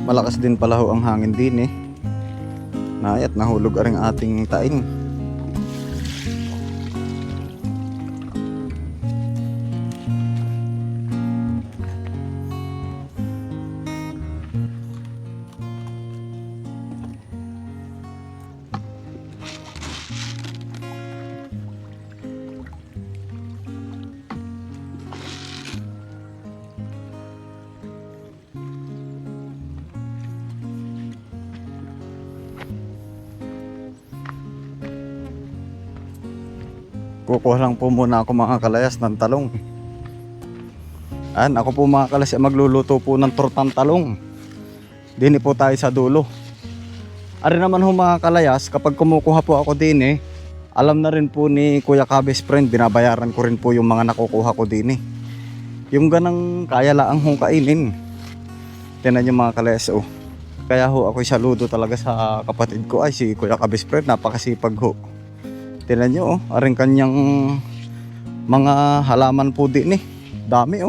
Malakas din pala ho ang hangin din eh. Nayat nahulog aring ating taing. Kukuha lang po muna ako mga kalayas ng talong. Ako po mga kalayas ay magluluto po ng tortang talong. Dini po tayo sa dulo. Ari naman ho mga kalayas, kapag kumukuha po ako din alam na rin po ni Kuya Kabes friend, binabayaran ko rin po yung mga nakukuha ko din Yung ganang kaya laang hong kainin. Tinan yung mga kalayas oh. Kaya ho ako'y saludo talaga sa kapatid ko ay si Kuya Kabes friend, napakasipag ho. Tingnan nyo aring kanyang mga halaman po din dami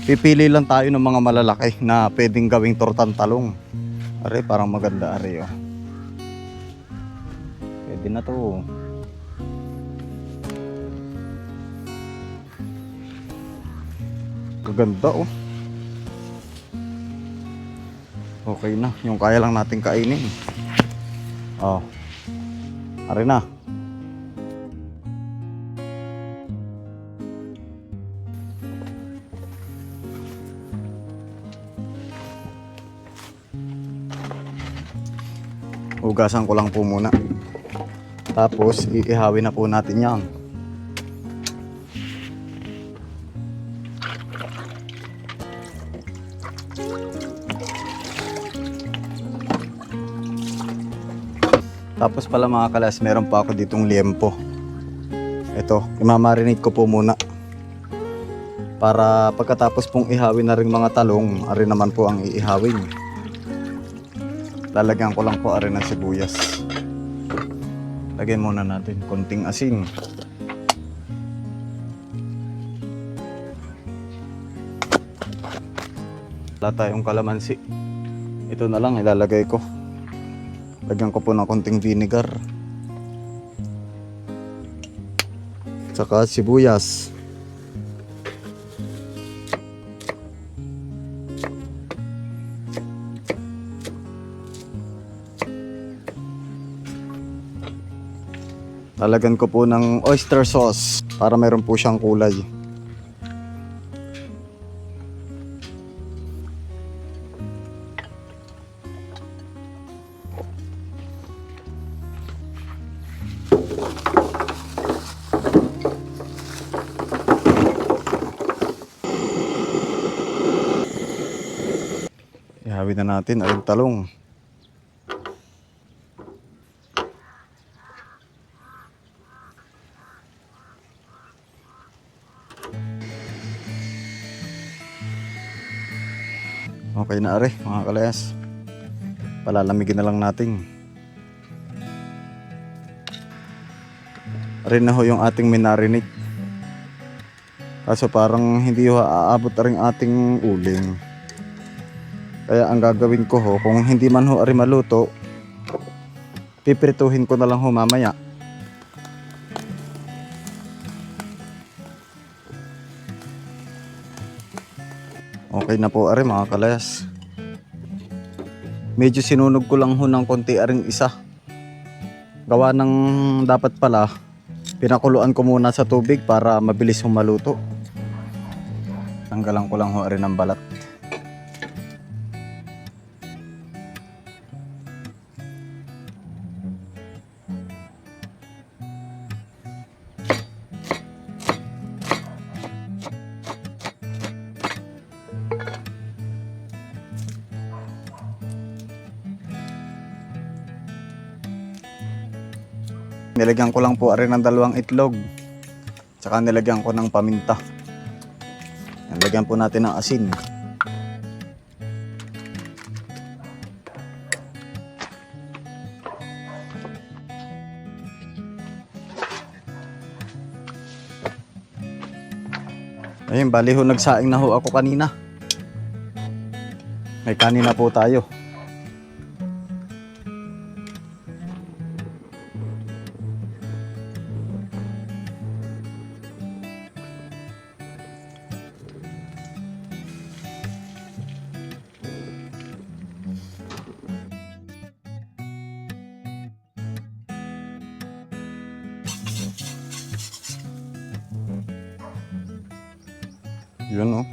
Pipili lang tayo ng mga malalaki na pwedeng gawing tortang talong. Are parang maganda are Pwede na to. Maganda Okay na, yung kaya lang natin kainin. Ari na. Hugasan ko lang po muna. Tapos iihawin na po natin yan. Tapos pala mga kalas, meron pa ako ditong liempo. Ito, imamarinate ko po muna. Para pagkatapos pong ihawin na rin mga talong, ari naman po ang iihawin. Lalagyan ko lang po ari ng sibuyas. Lagyan muna natin konting asin. Wala tayong kalamansi. Ito na lang ilalagay ko. Lagyan ko po ng konting vinegar. Saka sibuyas. Lalagyan ko po ng oyster sauce para meron po siyang kulay. Ihawin na natin ang talong. Okay na are mga kalayas. Palalamigin na lang natin. Are na ho yung ating minarinate. Kaso parang hindi ho aabot rin ating uling. Kaya ang gagawin ko ho, kung hindi man ho ari maluto, piprituhin ko na lang ho mamaya. Okay na po ari mga kalayas. Medyo sinunog ko lang ho ng konti aring isa. Gawa ng dapat pala, pinakuluan ko muna sa tubig para mabilis hong maluto. Tanggalan ko lang ho ari ng balat. Nilagyan ko lang po rin ng 2 itlog. Tsaka nilagyan ko ng paminta. Nilagyan po natin ng asin. Ayun, bali ho nagsaing na ho ako kanina. May kanin na po tayo. Yun oh.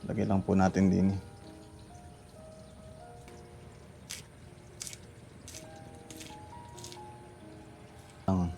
Lagay lang po natin din. Ang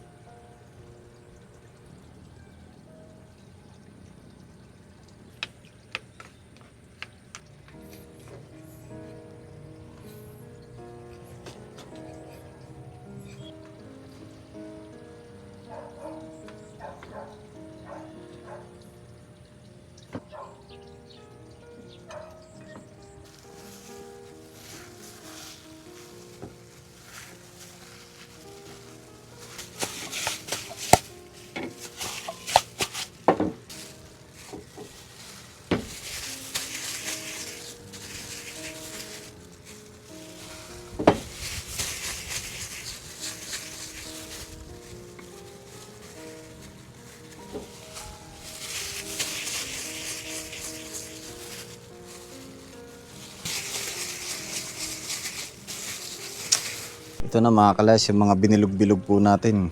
ito na mga kalayas, yung mga binilog-bilog po natin.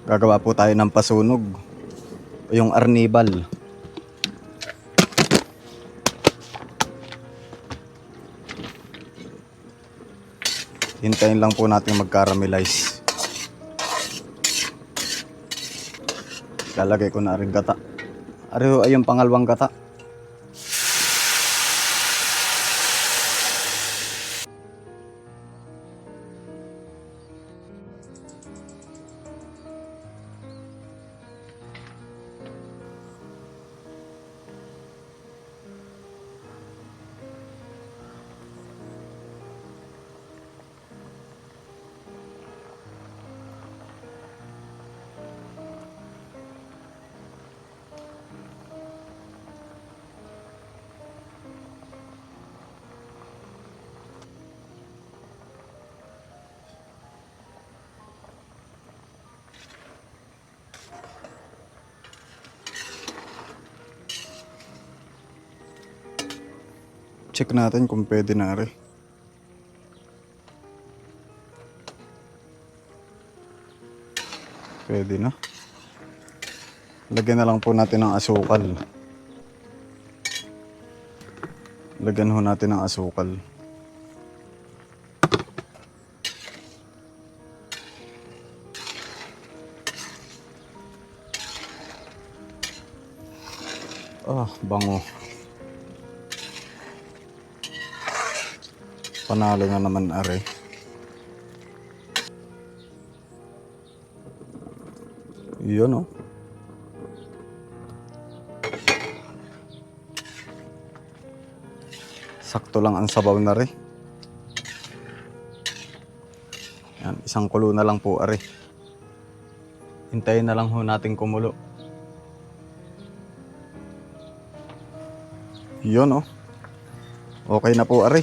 Gagawa po tayo ng pasunog o yung arnibal. Hintayin lang po natin mag-caramelize. Lalagay ko na rin gata. Ay yung pangalawang gata. Check natin kung pwede na rin. Pwede na. Lagyan na lang po natin ng asukal. Lagyan ho natin ng asukal. Ah, bango. Panalo na naman are. Yun oh. Sakto lang ang sabaw na rin. Yan, isang kulo na lang po are. Hintayin na lang ho natin kumulo. Yun oh. Okay na po are.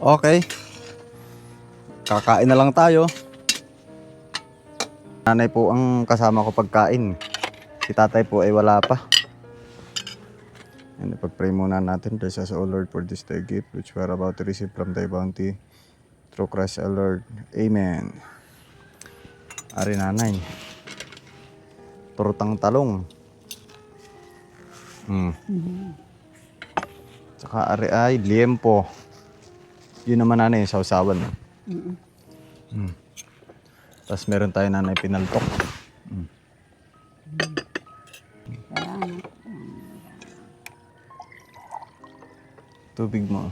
Okay. Kakain na lang tayo. Nanay po ang kasama ko pagkain. Si tatay po ay wala pa. And pag-pray muna natin. Bless us, O Lord, for this day gift which we are about to receive from thy bounty. Through Christ our Lord. Amen. Ari nanay. Turutang talong. Tsaka ari ay liempo. Yun naman nanay, sausawan. Tapos meron tayo nanay pinaltok. Tubig mo.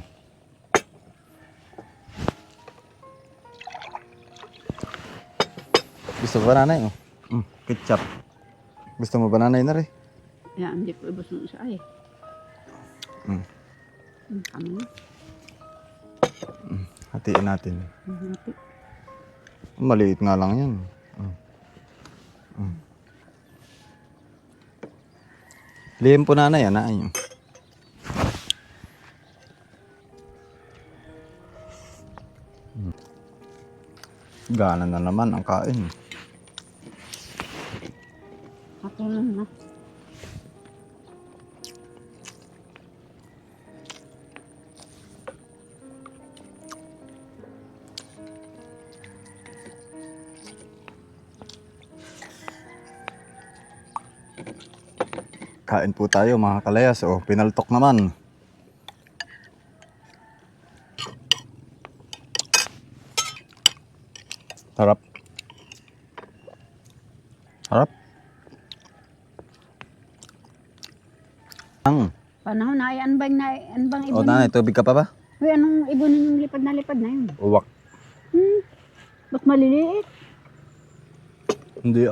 Gusto mo ba nanay? Ketchup. Gusto mo ba nanay na rin? Yan, hindi ko ibos mo siya ay. Kami. Hatiin natin. Maliit nga lang yan. Lihim po nanay, ayun. Gana na naman ang kain. Ako lang na. Kain po tayo mga kalayas. O, pinaltok naman. Sarap. Sarap. Panahon na ay anbang O ibon. nanay, tubig ka pa ba? Uy, anong ibon yung lipad na yun? Uwak. Ba't maliliit? Hindi